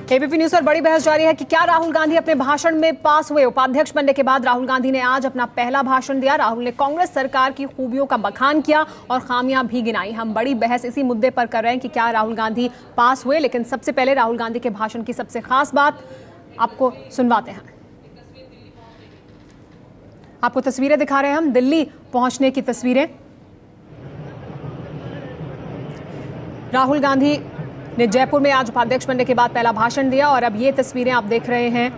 ABP news पर बड़ी बहस जारी है कि क्या राहुल गांधी अपने भाषण में पास हुए। उपाध्यक्ष बनने के बाद राहुल गांधी ने आज अपना पहला भाषण दिया। राहुल ने कांग्रेस सरकार की खूबियों का बखान किया और खामियां भी गिनाई। हम बड़ी बहस इसी मुद्दे पर कर रहे हैं कि क्या राहुल गांधी पास हुए, लेकिन सबसे पहले राहुल गांधी के भाषण की सबसे खास बात आपको सुनवाते हैं। आपको तस्वीरें दिखा रहे हैं हम, दिल्ली पहुंचने की तस्वीरें। राहुल गांधी ने जयपुर में आज उपाध्यक्ष बनने के बाद पहला भाषण दिया और अब ये तस्वीरें आप देख रहे हैं।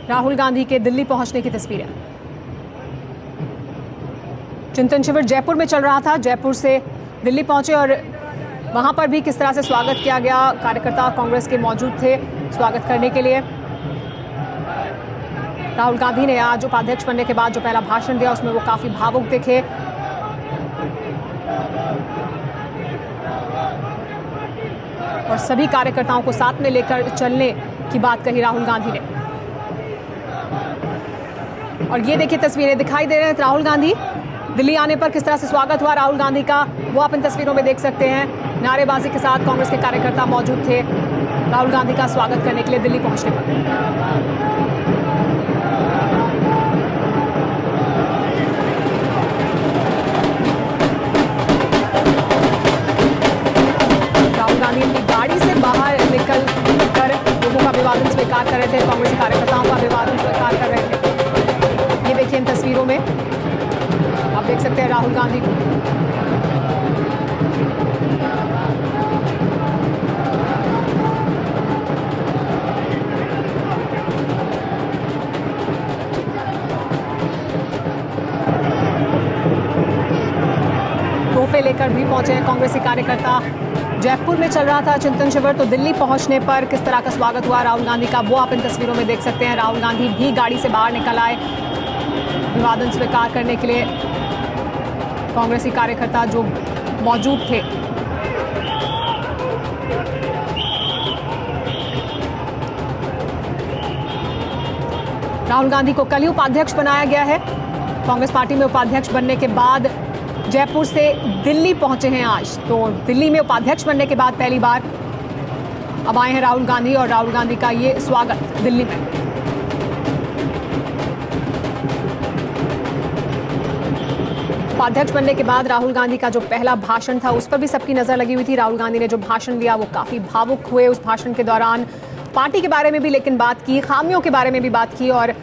राहुल गांधी के दिल्ली पहुंचने की तस्वीरें। चिंतन शिविर जयपुर में चल रहा था, जयपुर से दिल्ली पहुंचे और वहां पर भी किस तरह से स्वागत किया गया। कार्यकर्ता कांग्रेस के मौजूद थे स्वागत करने के लिए। राहुल गांधी ने आज उपाध्यक्ष बनने के बाद जो पहला भाषण दिया उसमें वो काफी भावुक दिखे। और सभी कार्यकर्ताओं को साथ में लेकर चलने की बात कही राहुल गांधी ने। और ये देखिए तस्वीरें दिखाई दे रहे हैं राहुल गांधी दिल्ली आने पर किस तरह से स्वागत हुआ राहुल गांधी का, वो आप इन तस्वीरों में देख सकते हैं। नारेबाजी के साथ कांग्रेस के कार्यकर्ता मौजूद थे राहुल गांधी का स्वागत करने के लिए दिल्ली पहुंचने पर। गाड़ी से बाहर निकल कर लोगों का अभिवादन स्वीकार कर रहे थे, कांग्रेस कार्यकर्ताओं का अभिवादन स्वीकार कर रहे थे। ये देखिए इन तस्वीरों में आप देख सकते हैं राहुल गांधी को। तोहफे लेकर भी पहुंचे हैं कांग्रेसी कार्यकर्ता। जयपुर में चल रहा था चिंतन शिविर, तो दिल्ली पहुंचने पर किस तरह का स्वागत हुआ राहुल गांधी का, वो आप इन तस्वीरों में देख सकते हैं। राहुल गांधी भी गाड़ी से बाहर निकल आए अभिवादन स्वीकार करने के लिए। कांग्रेसी कार्यकर्ता जो मौजूद थे राहुल गांधी को कल ही उपाध्यक्ष बनाया गया है। कांग्रेस पार्टी में उपाध्यक्ष बनने के बाद जयपुर से दिल्ली पहुंचे हैं आज, तो दिल्ली में उपाध्यक्ष बनने के बाद पहली बार अब आए हैं राहुल गांधी और राहुल गांधी का ये स्वागत दिल्ली में। उपाध्यक्ष बनने के बाद राहुल गांधी का जो पहला भाषण था उस पर भी सबकी नजर लगी हुई थी। राहुल गांधी ने जो भाषण दिया वो काफी भावुक हुए उस भाषण के दौरान। पार्टी के बारे में भी लेकिन बात की, खामियों के बारे में भी बात की और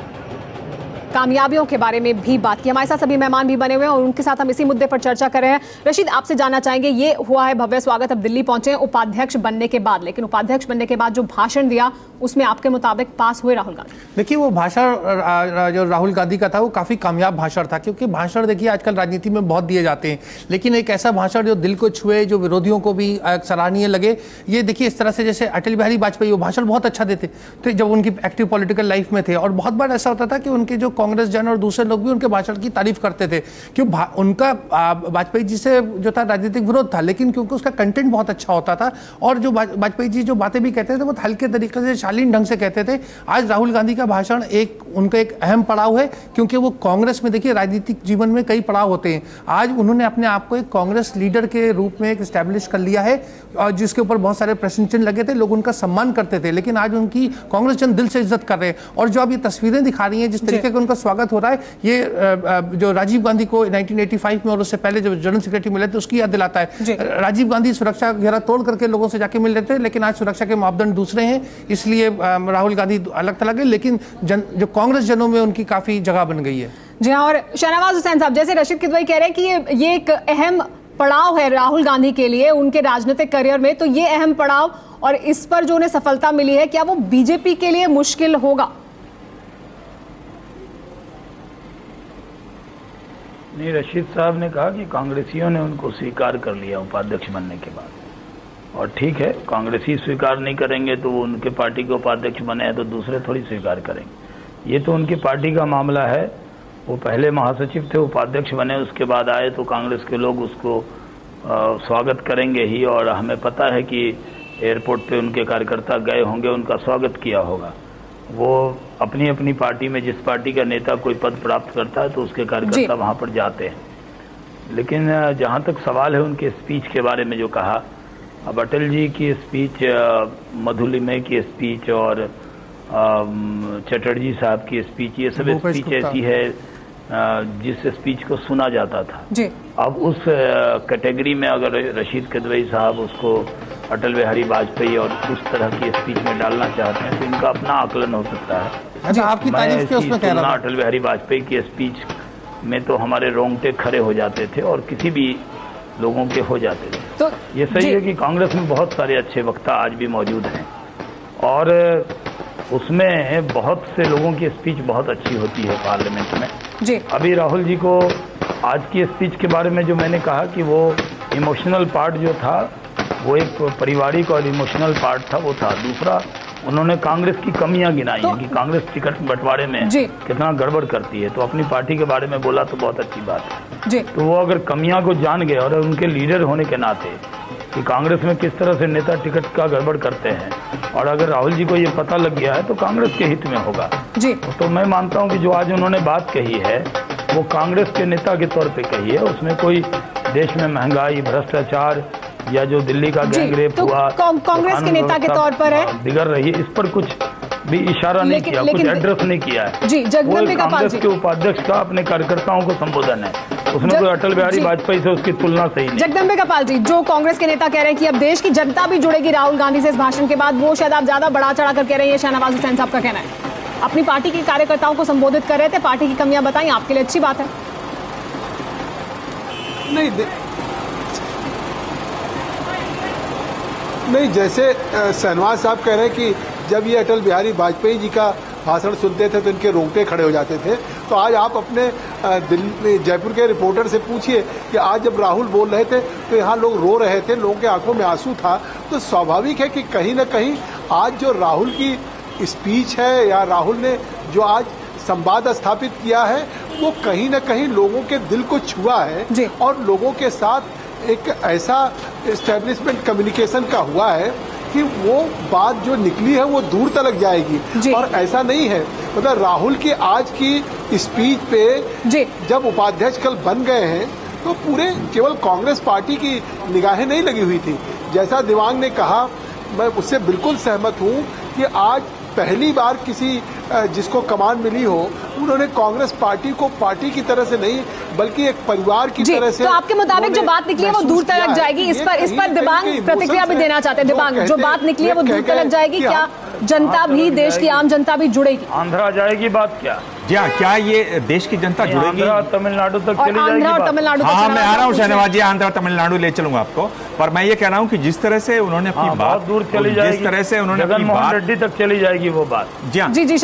कामयाबियों के बारे में भी बात की। हमारे साथ सभी मेहमान भी बने हुए हैं और उनके साथ हम इसी मुद्दे पर चर्चा कर रहे हैं। रशीद, आपसे जानना चाहेंगे, ये हुआ है भव्य स्वागत, अब दिल्ली पहुंचे हैं उपाध्यक्ष बनने के बाद, लेकिन उपाध्यक्ष बनने के बाद जो भाषण दिया उसमें आपके मुताबिक पास हुए राहुल गांधी? देखिए वो भाषण जो राहुल गांधी का था वो काफी कामयाब भाषण था, क्योंकि भाषण देखिए आजकल राजनीति में बहुत दिए जाते हैं, लेकिन एक ऐसा भाषण जो दिल को छुए, जो विरोधियों को भी सराहनीय लगे। ये देखिए इस तरह से जैसे अटल बिहारी वाजपेयी वो भाषण बहुत अच्छा देते थे जब उनकी एक्टिव पॉलिटिकल लाइफ में थे, और बहुत बार ऐसा होता था कि उनके जो कांग्रेस जन और दूसरे लोग भी उनके भाषण की तारीफ करते थे, क्यों उनका वाजपेयी जी से जो था राजनीतिक विरोध था, लेकिन क्योंकि उसका कंटेंट बहुत अच्छा होता था और जो वाजपेयी जी जो बातें भी कहते थे वो हल्के तरीके से शालीन ढंग से कहते थे। आज राहुल गांधी का भाषण उनका एक अहम पड़ाव है, क्योंकि वो कांग्रेस में देखिए राजनीतिक जीवन में कई पड़ाव होते हैं। आज उन्होंने अपने आप को एक कांग्रेस लीडर के रूप में एक एस्टैब्लिश कर लिया है, और जिसके ऊपर बहुत सारे प्रश्न चिन्ह लगे थे, लोग उनका सम्मान करते थे, लेकिन आज उनकी कांग्रेस जन दिल से इज्जत कर रहे हैं। और जो अब ये तस्वीरें दिखा रही हैं, जिस तरीके का उनका स्वागत हो रहा है, ये जो राजीव गांधी को 1985 में और उससे पहले जब जनरल सेक्रेटरी मिले थे उसकी याद दिलाता है। राजीव गांधी सुरक्षा घेरा तोड़ करके लोगों से जाके मिल रहे थे, लेकिन आज सुरक्षा के मापदंड दूसरे हैं, इसलिए राहुल गांधी अलग थलग है, लेकिन जो कांग्रेस जनों में उनकी काफी जगह बन गई है। जी हाँ, और शहनवाज हुसैन साहब, जैसे रशीद किदवई कह रहे हैं कि ये एक अहम पड़ाव है राहुल गांधी के लिए उनके राजनीतिक करियर में, तो ये अहम पड़ाव और इस पर जो उन्हें सफलता मिली है, क्या वो बीजेपी के लिए मुश्किल होगा? नहीं, रशीद साहब ने कहा कि कांग्रेसियों ने उनको स्वीकार कर लिया उपाध्यक्ष बनने के बाद, और ठीक है, कांग्रेसी स्वीकार नहीं करेंगे तो वो उनके पार्टी के उपाध्यक्ष बने हैं तो दूसरे थोड़ी स्वीकार करेंगे। ये तो उनकी पार्टी का मामला है। वो पहले महासचिव थे, उपाध्यक्ष बने, उसके बाद आए तो कांग्रेस के लोग उसको स्वागत करेंगे ही, और हमें पता है कि एयरपोर्ट पे उनके कार्यकर्ता गए होंगे, उनका स्वागत किया होगा। वो अपनी अपनी पार्टी में जिस पार्टी का नेता कोई पद प्राप्त करता है तो उसके कार्यकर्ता वहाँ पर जाते हैं। लेकिन जहाँ तक सवाल है उनके स्पीच के बारे में जो कहा, अब अटल जी की स्पीच, मधुलिमय की स्पीच और चटर्जी साहब की स्पीच, ये सब स्पीच ऐसी है जिस स्पीच को सुना जाता था जी। अब उस कैटेगरी में अगर रशीद किदवई साहब उसको अटल बिहारी वाजपेयी और उस तरह की स्पीच में डालना चाहते हैं तो इनका अपना आकलन हो सकता है। अच्छा, आपकी तारीफ के उसमें कह रहा था। अटल बिहारी वाजपेयी की स्पीच में तो हमारे रोंगटे खड़े हो जाते थे और किसी भी लोगों के हो जाते थे। तो ये सही है कि कांग्रेस में बहुत सारे अच्छे वक्ता आज भी मौजूद हैं और उसमें बहुत से लोगों की स्पीच बहुत अच्छी होती है पार्लियामेंट में जी। अभी राहुल जी को आज की स्पीच के बारे में जो मैंने कहा कि वो इमोशनल पार्ट जो था वो एक पारिवारिक और इमोशनल पार्ट था, वो था। दूसरा, उन्होंने कांग्रेस की कमियां गिनाई हैं कि कांग्रेस टिकट बंटवारे में कितना गड़बड़ करती है, तो अपनी पार्टी के बारे में बोला तो बहुत अच्छी बात है जी। तो वो अगर कमियां को जान गए और उनके लीडर होने के नाते कि कांग्रेस में किस तरह से नेता टिकट का गड़बड़ करते हैं, और अगर राहुल जी को ये पता लग गया है तो कांग्रेस के हित में होगा जी। तो मैं मानता हूँ कि जो आज उन्होंने बात कही है वो कांग्रेस के नेता के तौर पे कही है। उसमें कोई देश में महंगाई, भ्रष्टाचार या जो दिल्ली का गैंगरेप हुआ कांग्रेस के नेता के तौर पर है, बिगड़ रही है, इस पर कुछ भी इशारा नहीं किया, कुछ एड्रेस नहीं किया है जी। कांग्रेस के उपाध्यक्ष का अपने कार्यकर्ताओं को संबोधन है, उसमें कोई अटल बिहारी वाजपेयी से उसकी तुलना सही नहीं। जगदम्बे कपाल जी, जो कांग्रेस के नेता कह रहे हैं कि अब देश की जनता भी जुड़ेगी राहुल गांधी से इस भाषण के बाद, वो शायद आप ज्यादा बढ़ा चढ़ा कर कह रहे हैं, शहनवाज हुसैन साहब का कहना है। अपनी पार्टी के कार्यकर्ताओं को संबोधित कर रहे थे, पार्टी की कमियां बताई, आपके लिए अच्छी बात है? नहीं, जैसे शहनवाज साहब कह रहे हैं कि जब ये अटल बिहारी वाजपेयी जी का भाषण सुनते थे तो इनके रोंगटे खड़े हो जाते थे, तो आज आप अपने दिल्ली जयपुर के रिपोर्टर से पूछिए कि आज जब राहुल बोल रहे थे तो यहाँ लोग रो रहे थे, लोगों के आंखों में आंसू था। तो स्वाभाविक है कि कहीं ना कहीं आज जो राहुल की स्पीच है या राहुल ने जो आज संवाद स्थापित किया है वो कहीं ना कहीं लोगों के दिल को छुआ है और लोगों के साथ एक ऐसा एस्टेब्लिशमेंट कम्युनिकेशन का हुआ है कि वो बात जो निकली है वो दूर तक जाएगी। और ऐसा नहीं है, मतलब राहुल की आज की स्पीच पे जब उपाध्यक्ष कल बन गए हैं तो पूरे केवल कांग्रेस पार्टी की निगाहें नहीं लगी हुई थी। जैसा दिवांग ने कहा, मैं उससे बिल्कुल सहमत हूँ कि आज पहली बार किसी जिसको कमान मिली हो उन्होंने कांग्रेस पार्टी को पार्टी की तरह से नहीं बल्कि एक परिवार की तरह से। तो आपके मुताबिक जो बात निकली है वो दूर तक जाएगी, इस पर दिबांग प्रतिक्रिया भी देना चाहते हैं। दिबांग, जो बात निकली है वो दूर तक जाएगी, क्या जनता भी, देश की आम जनता भी जुड़ेगी? आंध्रा जाएगी बात क्या? जी हाँ, क्या ये देश की जनता जुड़ेगी? तमिलनाडु तक चली जाएगी? हाँ, मैं आ रहा हूँ शहनवाज जी, आंध्र तमिलनाडु ले चलूंगा आपको। पर मैं ये कह रहा हूँ कि जिस तरह से उन्होंने अपनी बात दूर चली जाएगी, जिस तरह से उन्होंने अपनी बात रेड्डी तक चली जाएगी वो बात। जी हाँ, जिस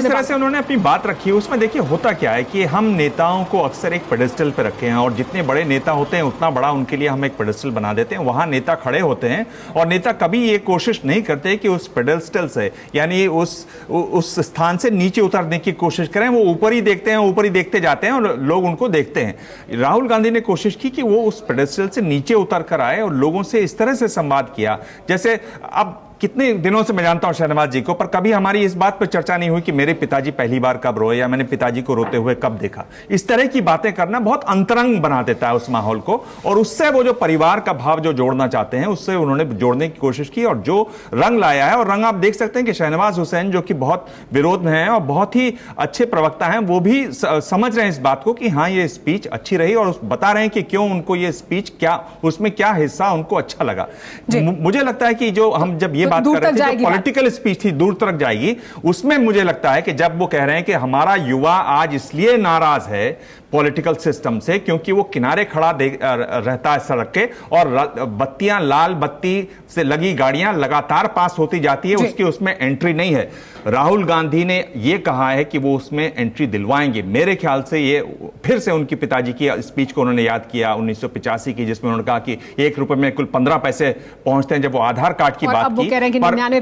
तरह से उन्होंने अपनी बात रखी है उसमें देखिए होता क्या है कि हम नेताओं को अक्सर एक पेडेस्टल पे रखे हैं और जितने बड़े नेता होते हैं उतना बड़ा उनके लिए हम एक पेडेस्टल बना देते हैं। वहां नेता खड़े होते हैं और नेता कभी ये कोशिश नहीं करते कि उस पेडेस्टल से यानी उस स्थान से नीचे उतरने की कोशिश करें। वो ऊपर ही देखते हैं, ऊपर ही देखते जाते हैं और लोग उनको देखते हैं। राहुल गांधी ने कोशिश की कि वो उस पेडेस्टल से नीचे उतर कर आए और लोगों से इस तरह से संवाद किया। जैसे अब कितने दिनों से मैं जानता हूं शहनवाज जी को, पर कभी हमारी इस बात पर चर्चा नहीं हुई कि मेरे पिताजी पहली बार कब रोए या मैंने पिताजी को रोते हुए कब देखा। इस तरह की बातें करना बहुत अंतरंग बना देता है उस माहौल को, और उससे वो जो परिवार का भाव जो जोड़ना चाहते हैं उससे उन्होंने जोड़ने की कोशिश की और जो रंग लाया है। और रंग आप देख सकते हैं कि शहनवाज हुसैन जो कि बहुत विरोध में हैं और बहुत ही अच्छे प्रवक्ता हैं, वो भी समझ रहे हैं इस बात को कि हाँ ये स्पीच अच्छी रही और बता रहे हैं कि क्यों उनको ये स्पीच, क्या उसमें क्या हिस्सा उनको अच्छा लगा। मुझे लगता है कि जो हम जब ये बात कर रहे थे जो पॉलिटिकल स्पीच थी दूर तक जाएगी, उसमें मुझे लगता है कि जब वो कह रहे हैं कि हमारा युवा आज इसलिए नाराज है पॉलिटिकल सिस्टम से क्योंकि वो किनारे खड़ा रहता है सड़क के और बत्तियां, लाल बत्ती से लगी गाड़ियां लगातार पास होती जाती है, उसकी उसमें एंट्री नहीं है। राहुल गांधी ने ये कहा है कि वो उसमें एंट्री दिलवाएंगे। मेरे ख्याल से ये फिर से उनकी पिताजी की स्पीच को उन्होंने याद किया 1985 की, जिसमें उन्होंने कहा कि 1 रुपए में कुल 15 पैसे पहुंचते हैं। जब वो आधार कार्ड की बात की, 99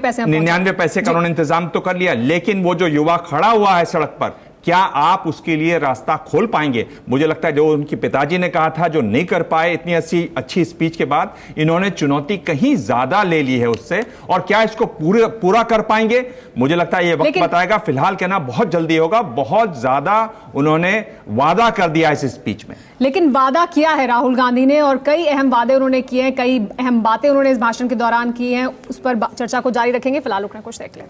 पैसे का उन्होंने इंतजाम तो कर लिया, लेकिन वो जो युवा खड़ा हुआ है सड़क पर क्या आप उसके लिए रास्ता खोल पाएंगे? मुझे लगता है जो उनके पिताजी ने कहा था, जो नहीं कर पाए इतनी अच्छी स्पीच के बाद, इन्होंने चुनौती कहीं ज्यादा ले ली है उससे, और क्या इसको पूरा कर पाएंगे? मुझे लगता है ये वक्त बताएगा। फिलहाल कहना बहुत जल्दी होगा। बहुत ज्यादा उन्होंने वादा कर दिया इस स्पीच में। लेकिन वादा किया है राहुल गांधी ने, और कई अहम वादे उन्होंने किए हैं, कई अहम बातें उन्होंने इस भाषण के दौरान की हैं। उस पर चर्चा को जारी रखेंगे। फिलहाल रुकना, कुछ देख लें।